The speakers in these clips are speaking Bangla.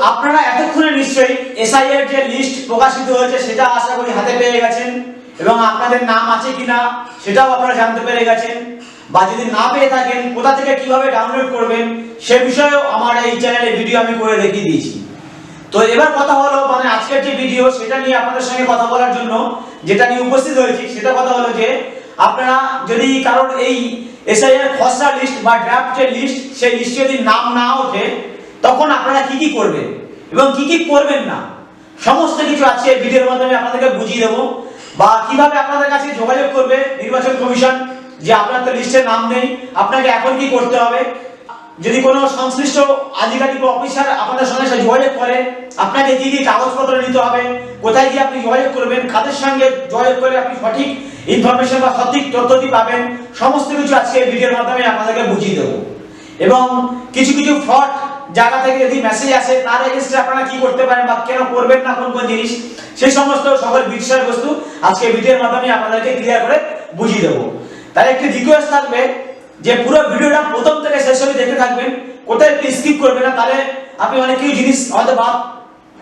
আপনারা এতক্ষণে নিশ্চয়ই এসআই এর যে লিস্ট প্রকাশিত হয়েছে সেটা আশা করি হাতে পেয়ে গেছেন এবং আপনাদের নাম আছে কিনা সেটাও আপনারা জানতে পেরে গেছেন, বা যদি না পেয়ে থাকেন কোথা থেকে কিভাবে ডাউনলোড করবেন সে বিষয়েও আমার এই চ্যানেলে ভিডিও আমি করে দেখিয়ে দিয়েছি। তো এবার কথা হলো মানে আজকের যে ভিডিও সেটা নিয়ে আপনাদের সঙ্গে কথা বলার জন্য যেটা নিয়ে উপস্থিত হয়েছি সেটা কথা হলো যে আপনারা যদি কারণ এই এসআই এর খসড়া লিস্ট বা ড্রাফট যে লিস্ট সেই লিস্টে যদি নাম না ওঠে তখন আপনারা কি কি করবেন এবং কি কি করবেন না সমস্ত কিছু আজকে এই ভিডিওর মাধ্যমে আপনাদেরকে বুঝিয়ে দেবো, বা কিভাবে আপনাদের কাছে যোগাযোগ করবে নির্বাচন কমিশন যে আপনার তো লিস্টে নাম নেই আপনাকে এখন কি করতে হবে, যদি কোনো সংশ্লিষ্ট আধিকারিক বা অফিসার আপনাদের সঙ্গে যোগাযোগ করে আপনাকে কি কি কাগজপত্র নিতে হবে, কোথায় গিয়ে আপনি যোগাযোগ করবেন, কাদের সঙ্গে যোগাযোগ করে আপনি সঠিক ইনফরমেশন বা সঠিক তথ্যটি পাবেন, সমস্ত কিছু আজকে এই ভিডিওর মাধ্যমে আপনাদেরকে বুঝিয়ে দেবো। এবং কিছু কিছু ফ্রড জায়গা থেকে যদি মেসেজ আসে তার এগেইনস্টে আপনারা কি করতে পারেন বা কেন করবেন না কোন কোন জিনিস সেই সমস্ত সকল বিষয়বস্তু আজকে ভিডিওর মাধ্যমে আপনাদেরকে ক্লিয়ার করে বুঝিয়ে দেবো। তাহলে একটি রিকোয়েস্ট থাকবে যে পুরো ভিডিওটা প্রথম থেকে শেষ অবধি দেখতে থাকবেন, কোথায় একটু স্কিপ করবেন না, তাহলে আপনি অনেক কিছু জিনিস হয়তো বাদ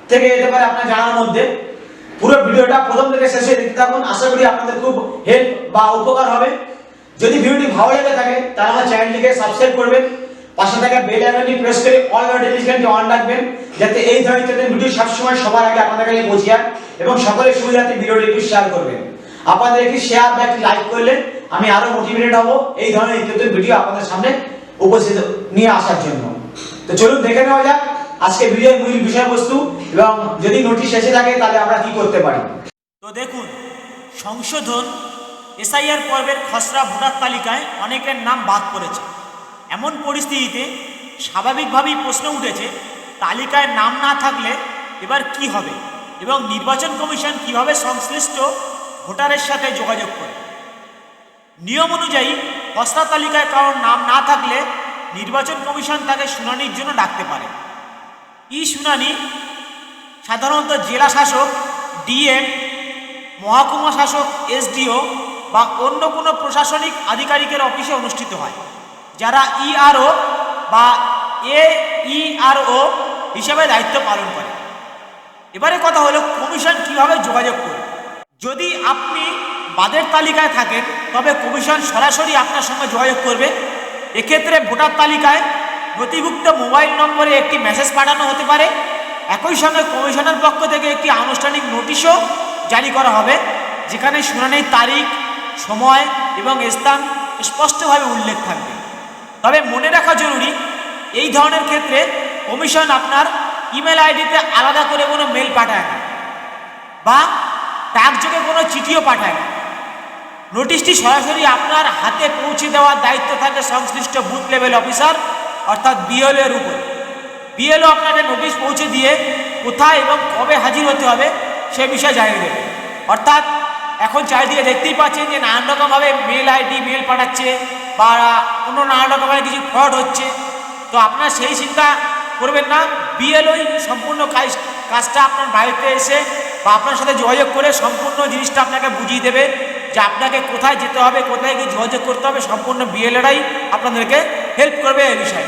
থেকে যেতে পারে আপনার জানার মধ্যে। পুরো ভিডিওটা প্রথম থেকে শেষে দেখতে থাকুন, আশা করি আপনাদের খুব হেল্প বা উপকার হবে। যদি ভিডিওটি ভালো লেগে থাকে তাহলে আমার চ্যানেলটিকে সাবস্ক্রাইব করবেন, পাশে থাকা বেল আইকনটি প্রেস করে অল নোটিফিকেশনটি অন রাখবেন যাতে এই ধরনের ভিডিও সবসময় সবার আগে আপনাদের কাছে পৌঁছে যায় এবং সকলের সুবিধার্থে ভিডিওটি একটু শেয়ার করবেন। আপনাদের একটি শেয়ার বা একটি লাইক করলে আমি আরো মোটিভেটেড হব এই ধরনের ইত্যাদি ভিডিও আপনাদের সামনে উপস্থিত নিয়ে আসার জন্য। তো চলুন দেখে নেওয়া যাক আজকে ভিডিওর মূল বিষয়বস্তু এবং যদি নোটিশ এসে থাকে তাহলে আমরা কি করতে পারি। তো দেখুন, সংশোধন এসআইআর পর্বের খসড়া ভোটার তালিকায় অনেকের নাম বাদ পড়েছে। এমন পরিস্থিতিতে স্বাভাবিকভাবেই প্রশ্ন উঠেছে তালিকায় নাম না থাকলে এবার কি হবে এবং নির্বাচন কমিশন কিভাবে সংশ্লিষ্ট ভোটারের সাথে যোগাযোগ করে। নিয়ম অনুযায়ী খসড়া তালিকায় কারোর নাম না থাকলে নির্বাচন কমিশন তাকে শুনানির জন্য ডাকতে পারে। শুনানি সাধারণত জেলা শাসক, ডিএম, মহকুমা শাসক, এসডিও বা অন্য কোনো প্রশাসনিক আধিকারিকের অফিসে অনুষ্ঠিত হয়, যারা ইআরও বা এইআরও হিসেবে দায়িত্ব পালন করে। এবারে কথা হলো কমিশন কিভাবে যোগাযোগ করবে। যদি আপনি বাদের তালিকায় থাকেন তবে কমিশন সরাসরি আপনার সঙ্গে যোগাযোগ করবে। এক্ষেত্রে ভোটার তালিকায় নথিভুক্ত মোবাইল নম্বরে একটি মেসেজ পাঠানো হতে পারে। একই সঙ্গে কমিশনের পক্ষ থেকে একটি আনুষ্ঠানিক নোটিশও জারি করা হবে যেখানে শুনানির তারিখ, সময় এবং স্থান স্পষ্টভাবে উল্লেখ থাকবে। তবে মনে রাখা জরুরি, এই ধরনের ক্ষেত্রে কমিশন আপনার ইমেল আইডিতে আলাদা করে কোনো মেল পাঠায় না বা ডাকযোগে কোনো চিঠিও পাঠায় না। নোটিশটি সরাসরি আপনার হাতে পৌঁছে দেওয়ার দায়িত্ব থাকে সংশ্লিষ্ট বুথ লেভেল অফিসার অর্থাৎ বিএলও এর উপর। বিএলও আপনাকে নোটিশ পৌঁছে দিয়ে কোথায় এবং কবে হাজির হতে হবে সে বিষয়ে জানিয়ে দেবে। অর্থাৎ এখন চারিদিকে দেখতেই পাচ্ছেন যে নানান রকমভাবে মেল আইডি মেল পাঠাচ্ছে বা অন্য নানান রকমের কিছু ফ্রড হচ্ছে। তো আপনার সেই চিন্তা করবেন না, বিএলওই সম্পূর্ণ কাজটা আপনার বাড়িতে এসে বা আপনার সাথে যোগাযোগ করে সম্পূর্ণ জিনিসটা আপনাকে বুঝিয়ে দেবে যে আপনাকে কোথায় যেতে হবে, কোথায় গিয়ে যোগাযোগ করতে হবে, সম্পূর্ণ বিএলওরাই আপনাদেরকে হেল্প করবে এই বিষয়ে।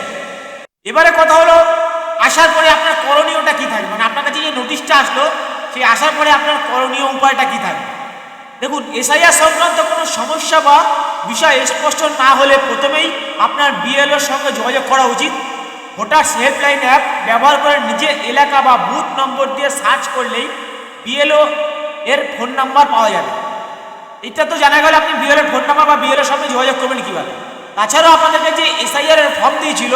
এবারে কথা হলো আসার পরে আপনার করণীয়টা কী থাকবে, মানে আপনার কাছে যে নোটিশটা আসলো সেই আসার পরে আপনার করণীয় উপায়টা কী থাকবে। দেখুন, এসআইআর সংক্রান্ত কোনো সমস্যা বা বিষয় স্পষ্ট না হলে প্রথমেই আপনার বিএলওর সঙ্গে যোগাযোগ করা উচিত। ভোটার হেল্পলাইন অ্যাপ ব্যবহার করে নিজের এলাকা বা বুথ নম্বর দিয়ে সার্চ করলেই বিএলও এর ফোন নাম্বার পাওয়া যাবে। এটা তো জানা গেল আপনি বিএলওর ফোন নাম্বার বা বিএলওর সঙ্গে যোগাযোগ করবেন কীভাবে। তাছাড়াও আপনাদেরকে যে এসআইআর এর ফর্ম দিয়েছিল,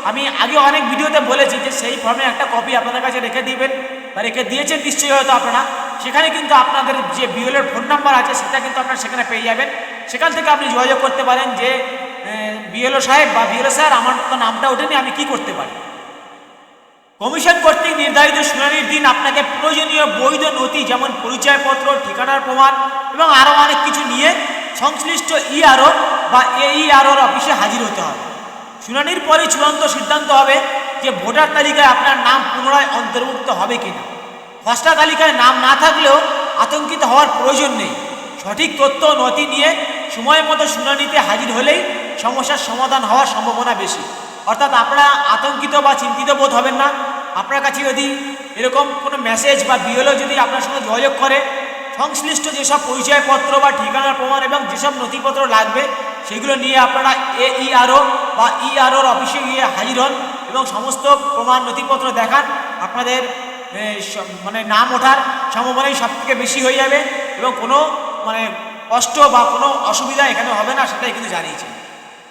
আমি আগে অনেক ভিডিওতে বলেছি যে সেই ফর্মের একটা কপি আপনাদের কাছে রেখে দিবেন বা রেখে দিয়েছেন নিশ্চয়ই হয়তো আপনারা। সেখানে কিন্তু আপনাদের যে বিএলওর ফোন নাম্বার আছে সেটা কিন্তু আপনারা সেখানে পেয়ে যাবেন। সেখান থেকে আপনি যোগাযোগ করতে পারেন যে বিএলও সাহেব বা বিএলও স্যার, আমার তো নামটা ওঠেনি, আমি কি করতে পারি। কমিশন কর্তৃক নির্ধারিত শুনানির দিন আপনাকে প্রয়োজনীয় বৈধ নথি যেমন পরিচয়পত্র, ঠিকানার প্রমাণ এবং আরও অনেক কিছু নিয়ে সংশ্লিষ্ট ইআরও বা এইআরওর অফিসে হাজির হতে হবে। শুনানির পরে চূড়ান্ত সিদ্ধান্ত হবে যে ভোটার তালিকায় আপনার নাম পুনরায় অন্তর্ভুক্ত হবে কিনা। খসড়া তালিকায় নাম না থাকলেও আতঙ্কিত হওয়ার প্রয়োজন নেই। সঠিক তথ্য নথি নিয়ে সময় মতো শুনানিতে হাজির হলেই সমস্যার সমাধান হওয়ার সম্ভাবনা বেশি। অর্থাৎ আপনারা আতঙ্কিত বা চিন্তিত বোধ হবেন না, আপনার কাছে যদি এরকম কোনো মেসেজ বা বিএলও যদি আপনার সঙ্গে যোগাযোগ করে, সংশ্লিষ্ট যেসব পরিচয়পত্র বা ঠিকানার প্রমাণ এবং যেসব নথিপত্র লাগবে সেগুলো নিয়ে আপনারা AERO বা EROর অফিসে গিয়ে হাজির হন এবং সমস্ত প্রমাণ নথিপত্র দেখান। আপনাদের মানে নাম ওঠার সম্ভাবনাই সব থেকে বেশি হয়ে যাবে এবং কোনো মানে কষ্ট বা কোনো অসুবিধা এখানে হবে না, সেটাই কিন্তু জানিয়েছে।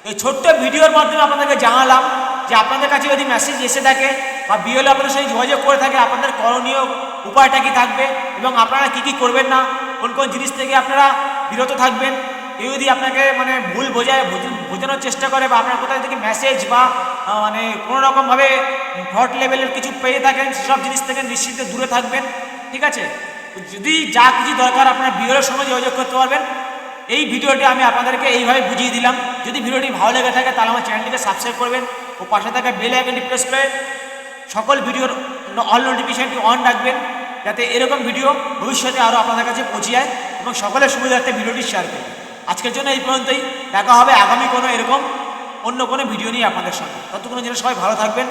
এই ছোট্ট ভিডিওর মাধ্যমে আপনাদেরকে জানালাম যে আপনাদের কাছে যদি মেসেজ এসে থাকে বা বিএলও আপনাদের সঙ্গে যোগাযোগ করে থাকে, আপনাদের করণীয় উপায়টা কী থাকবে এবং আপনারা কী কী করবেন না, কোন কোন জিনিস থেকে আপনারা বিরত থাকবেন। কেউ যদি আপনাকে মানে ভুল বোঝানোর চেষ্টা করে বা আপনার কোথাও থেকে মেসেজ বা মানে কোনো রকমভাবে ফ্রড লেভেলের কিছু পেয়ে থাকেন, সেসব জিনিস থেকে নিশ্চিন্তে দূরে থাকবেন। ঠিক আছে, যদি যা কিছু দরকার আপনার বিএলওর সঙ্গে যোগাযোগ করতে পারবেন। এই ভিডিওটি আমি আপনাদেরকে এইভাবে বুঝিয়ে দিলাম। যদি ভিডিওটি ভালো লেগে থাকে তাহলে আমার চ্যানেলটিকে সাবস্ক্রাইব করবেন ও পাশে থাকা বেল আইকনটি প্রেস করে সকল ভিডিওর অল নোটিফিকেশনটি অন রাখবেন, যাতে এরকম ভিডিও ভবিষ্যতে আরও আপনাদের কাছে পৌঁছে যায় এবং সকলের সুবিধার্থে ভিডিওটি শেয়ার করবেন। আজকের জন্য এই পর্যন্তই, দেখা হবে আগামী কোনো এরকম অন্য কোনো ভিডিও নিয়ে আপনাদের সঙ্গে। ততক্ষণের জন্য সবাই ভালো থাকবেন।